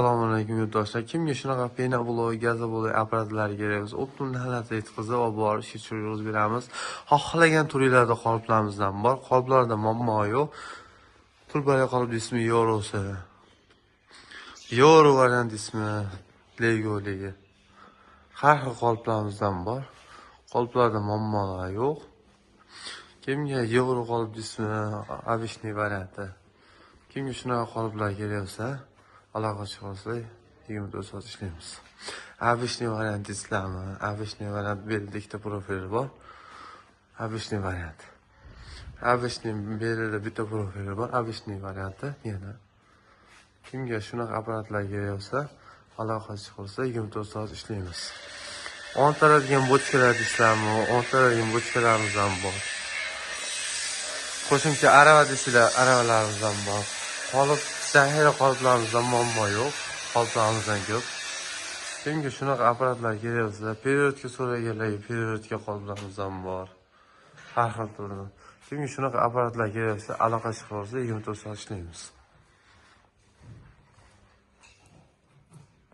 Assalomu alaykum yurtdoshlar. Kimga shunaqa pena bloy, gaza bloy apparatlar kerak bo'lsa, optimum holatda yetkazib olib borib ishga tushirib beramiz. Xohlagan turinglarda qoliplarimizdan bor. Qoliplarda muammo yo'q. Tulbali qolip ismi Yorosi. Yoro variant ismi Legoligi. Har xil qoliplarimizdan bor. Qoliplarda muammolar yo'q. Kimga Yoro qolip ismi Avishniy varianti. Kimga shunaqa qoliplar kerak bo'lsa, aloqa chiqarsa 24 soat ishlaymiz. Avishniy variant ishlami? Avishniy variant belida ikkita profili bor. Avishniy variant. Avishniy belida bitta profili bor. Avishniy varianti yana. Kimga shunaqa apparatlar kerak bo'lsa, aloqa chiqarsa 24 soat ishlaymiz. O'ntaradigan bochkalar ishlami? O'ntaradigan bochkalarimiz ham bor. Qo'shimcha arava deysizlar, aravalarimiz ham bor. Qolip, zaxira qoliplarimizdan muammo yo'q. Qoliplarimizdan ko'p. Kimga shunaqa apparatlar kerak bo'lsa, periodga so'raganlarga periodga qoliplarimiz ham bor. Har xil turli. Kimga shunaqa apparatlar kerak bo'lsa, aloqa chiqarsa 24 soat ishlaymiz.